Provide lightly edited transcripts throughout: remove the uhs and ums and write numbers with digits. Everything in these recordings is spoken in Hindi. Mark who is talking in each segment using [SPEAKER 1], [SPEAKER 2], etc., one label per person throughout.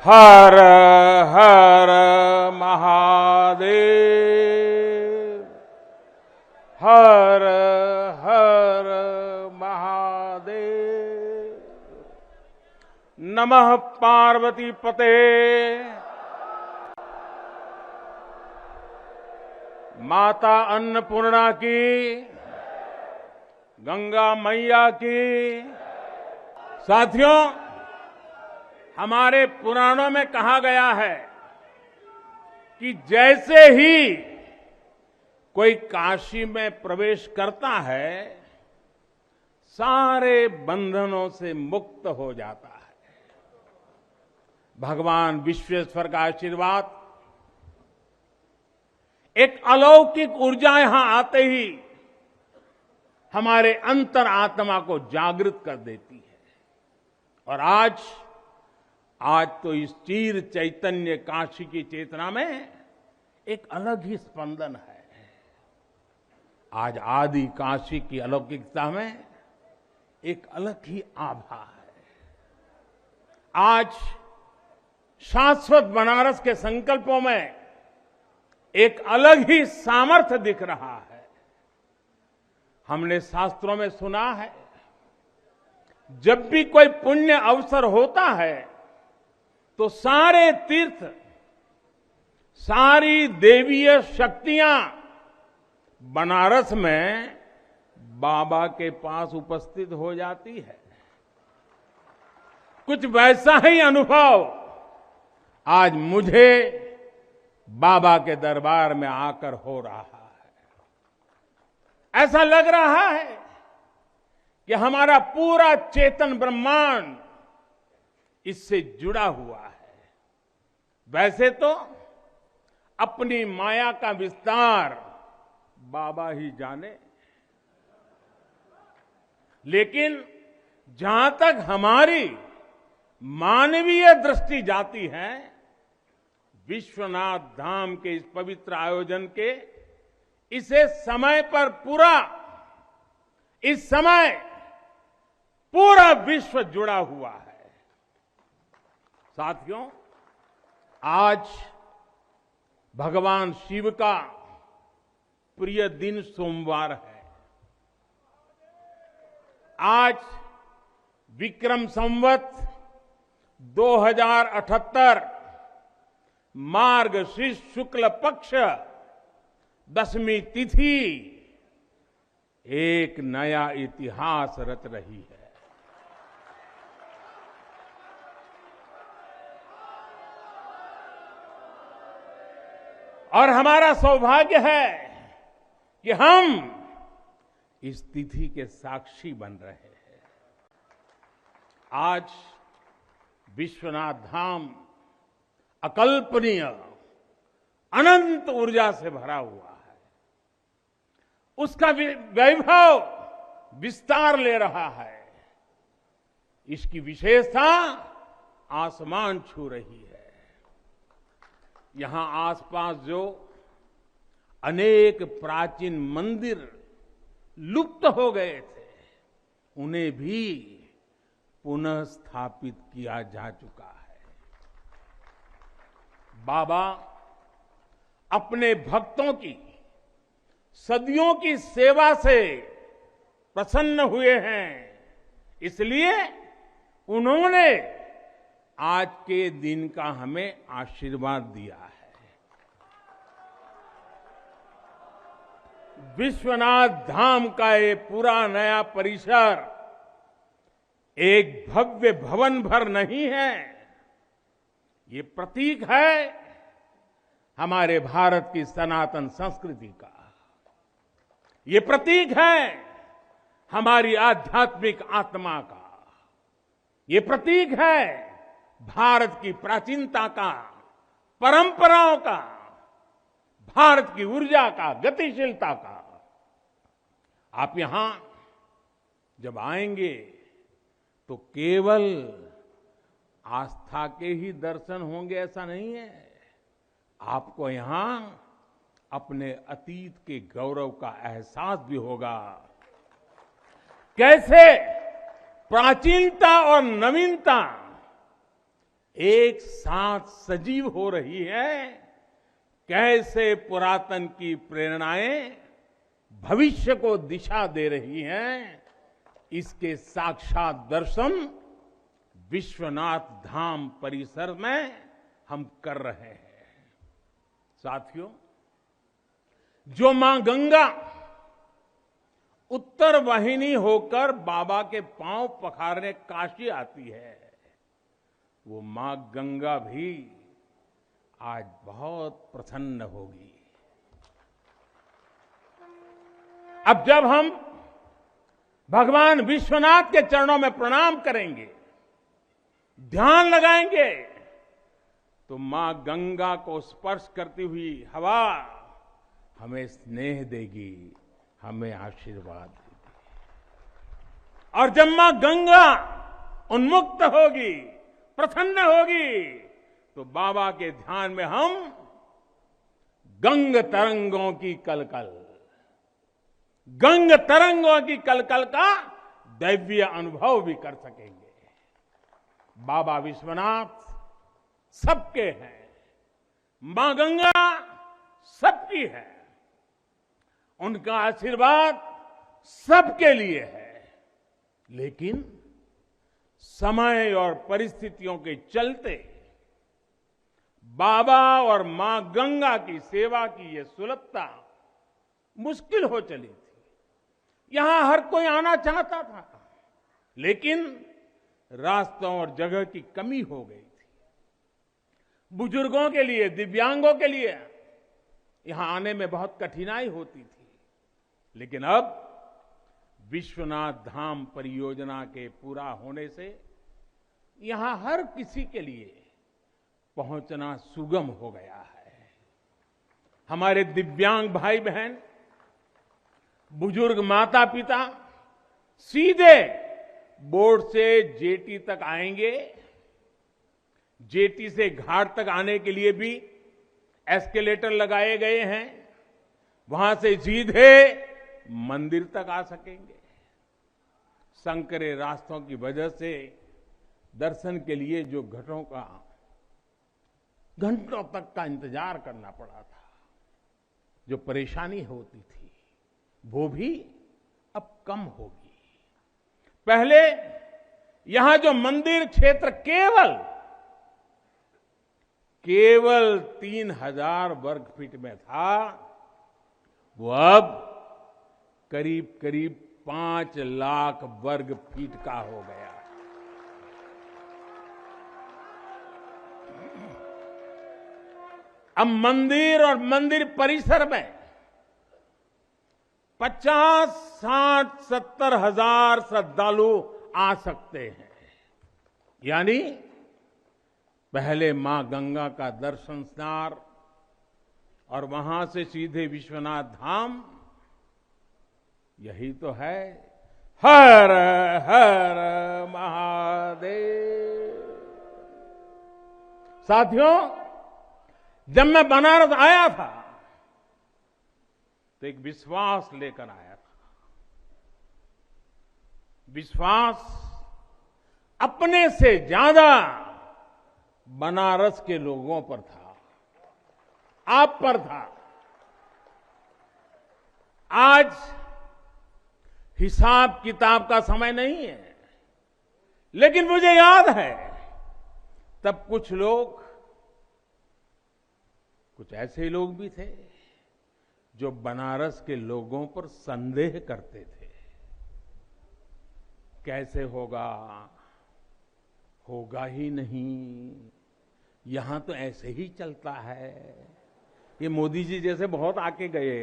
[SPEAKER 1] हर हर महादेव। हर हर महादेव। नमः पार्वती पते। माता अन्नपूर्णा की, गंगा मैया की। साथियों, हमारे पुराणों में कहा गया है कि जैसे ही कोई काशी में प्रवेश करता है, सारे बंधनों से मुक्त हो जाता है। भगवान विश्वेश्वर का आशीर्वाद, एक अलौकिक ऊर्जा यहां आते ही हमारे अंतर आत्मा को जागृत कर देती है। और आज तो इस चीर चैतन्य काशी की चेतना में एक अलग ही स्पंदन है। आज आदि काशी की अलौकिकता में एक अलग ही आभा है। आज शाश्वत बनारस के संकल्पों में एक अलग ही सामर्थ्य दिख रहा है। हमने शास्त्रों में सुना है, जब भी कोई पुण्य अवसर होता है तो सारे तीर्थ, सारी देवीय शक्तियां बनारस में बाबा के पास उपस्थित हो जाती है। कुछ वैसा ही अनुभव आज मुझे बाबा के दरबार में आकर हो रहा है। ऐसा लग रहा है कि हमारा पूरा चेतन ब्रह्मांड इससे जुड़ा हुआ है। वैसे तो अपनी माया का विस्तार बाबा ही जाने, लेकिन जहां तक हमारी मानवीय दृष्टि जाती है, विश्वनाथ धाम के इस पवित्र आयोजन के इसे समय पर इस समय पूरा विश्व जुड़ा हुआ है। साथियों, आज भगवान शिव का प्रिय दिन सोमवार है। आज विक्रम संवत 2078 मार्गशीर्ष शुक्ल पक्ष दशमी तिथि एक नया इतिहास रच रही है। और हमारा सौभाग्य है कि हम इस तिथि के साक्षी बन रहे हैं। आज विश्वनाथ धाम अकल्पनीय, अनंत ऊर्जा से भरा हुआ है। उसका वैभव विस्तार ले रहा है। इसकी विशेषता आसमान छू रही है। यहां आसपास जो अनेक प्राचीन मंदिर लुप्त हो गए थे, उन्हें भी पुनः स्थापित किया जा चुका है। बाबा अपने भक्तों की सदियों की सेवा से प्रसन्न हुए हैं, इसलिए उन्होंने आज के दिन का हमें आशीर्वाद दिया है। विश्वनाथ धाम का ये पूरा नया परिसर एक भव्य भवन भर नहीं है। ये प्रतीक है हमारे भारत की सनातन संस्कृति का। ये प्रतीक है हमारी आध्यात्मिक आत्मा का। ये प्रतीक है भारत की प्राचीनता का, परंपराओं का, भारत की ऊर्जा का, गतिशीलता का। आप यहां जब आएंगे तो केवल आस्था के ही दर्शन होंगे ऐसा नहीं है। आपको यहां अपने अतीत के गौरव का एहसास भी होगा। कैसे प्राचीनता और नवीनता एक साथ सजीव हो रही है, कैसे पुरातन की प्रेरणाएं भविष्य को दिशा दे रही हैं, इसके साक्षात दर्शन विश्वनाथ धाम परिसर में हम कर रहे हैं। साथियों, जो मां गंगा उत्तर वाहिनी होकर बाबा के पांव पखारने काशी आती है, वो मां गंगा भी आज बहुत प्रसन्न होगी। अब जब हम भगवान विश्वनाथ के चरणों में प्रणाम करेंगे, ध्यान लगाएंगे, तो मां गंगा को स्पर्श करती हुई हवा हमें स्नेह देगी, हमें आशीर्वाद देगी। और जब मां गंगा उन्मुक्त होगी, प्रसन्न होगी, तो बाबा के ध्यान में हम गंग तरंगों की कलकल, गंग तरंगों की कलकल का दैवीय अनुभव भी कर सकेंगे। बाबा विश्वनाथ सबके हैं, मां गंगा सबकी है, उनका आशीर्वाद सबके लिए है। लेकिन समय और परिस्थितियों के चलते बाबा और मां गंगा की सेवा की यह सुलभता मुश्किल हो चली थी। यहां हर कोई आना चाहता था, लेकिन रास्तों और जगह की कमी हो गई थी। बुजुर्गों के लिए, दिव्यांगों के लिए यहां आने में बहुत कठिनाई होती थी। लेकिन अब विश्वनाथ धाम परियोजना के पूरा होने से यहां हर किसी के लिए पहुंचना सुगम हो गया है। हमारे दिव्यांग भाई बहन, बुजुर्ग माता पिता सीधे बोर्ड से जेटी तक आएंगे। जेटी से घाट तक आने के लिए भी एस्केलेटर लगाए गए हैं, वहां से सीधे मंदिर तक आ सकेंगे। संकरे रास्तों की वजह से दर्शन के लिए जो घंटों तक का इंतजार करना पड़ा था, जो परेशानी होती थी, वो भी अब कम होगी। पहले यहां जो मंदिर क्षेत्र केवल 3000 वर्ग फीट में था, वो अब करीब करीब 5 लाख वर्ग फीट का हो गया। अब मंदिर और मंदिर परिसर में 50, 60, 70 हजार श्रद्धालु आ सकते हैं। यानी पहले मां गंगा का दर्शन स्नान और वहां से सीधे विश्वनाथ धाम, यही तो है हर हर महादेव। साथियों, जब मैं बनारस आया था तो एक विश्वास लेकर आया था। विश्वास अपने से ज्यादा बनारस के लोगों पर था, आप पर था। आज हिसाब किताब का समय नहीं है, लेकिन मुझे याद है तब कुछ ऐसे लोग भी थे जो बनारस के लोगों पर संदेह करते थे। कैसे होगा ही नहीं, यहां तो ऐसे ही चलता है। ये मोदी जी जैसे बहुत आके गए।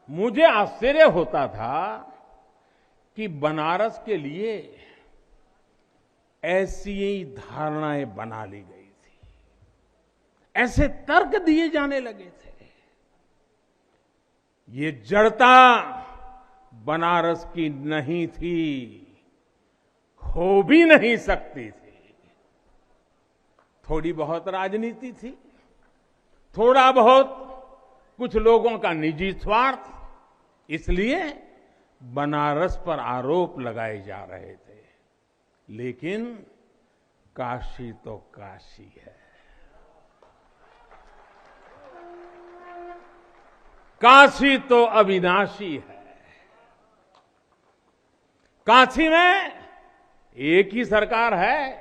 [SPEAKER 1] मुझे आश्चर्य होता था कि बनारस के लिए ऐसी ही धारणाएं बना ली गई थी, ऐसे तर्क दिए जाने लगे थे। ये जड़ता बनारस की नहीं थी, हो भी नहीं सकती थी। थोड़ी बहुत राजनीति थी, थोड़ा बहुत कुछ लोगों का निजी स्वार्थ, इसलिए बनारस पर आरोप लगाए जा रहे थे, लेकिन काशी तो काशी है। काशी तो अविनाशी है। काशी में एक ही सरकार है।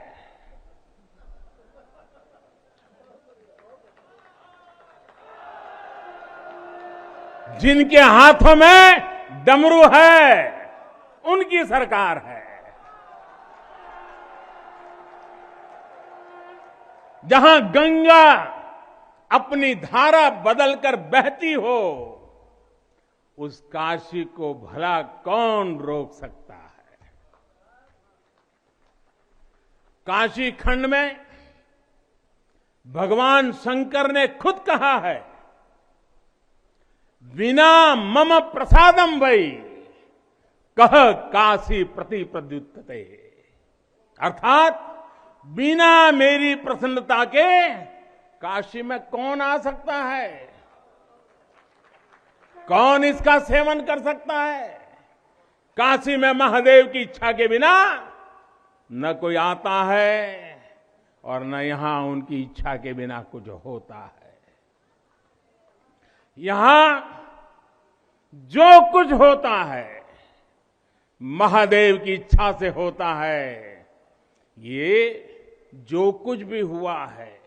[SPEAKER 1] जिनके हाथों में डमरू है, उनकी सरकार है। जहां गंगा अपनी धारा बदलकर बहती हो, उस काशी को भला कौन रोक सकता है। काशी खंड में भगवान शंकर ने खुद कहा है, विना मम प्रसादम वै कह काशी प्रति प्रद्युत्ते, अर्थात बिना मेरी प्रसन्नता के काशी में कौन आ सकता है, कौन इसका सेवन कर सकता है। काशी में महादेव की इच्छा के बिना न कोई आता है और न यहां उनकी इच्छा के बिना कुछ होता है। यहां जो कुछ होता है महादेव की इच्छा से होता है। ये जो कुछ भी हुआ है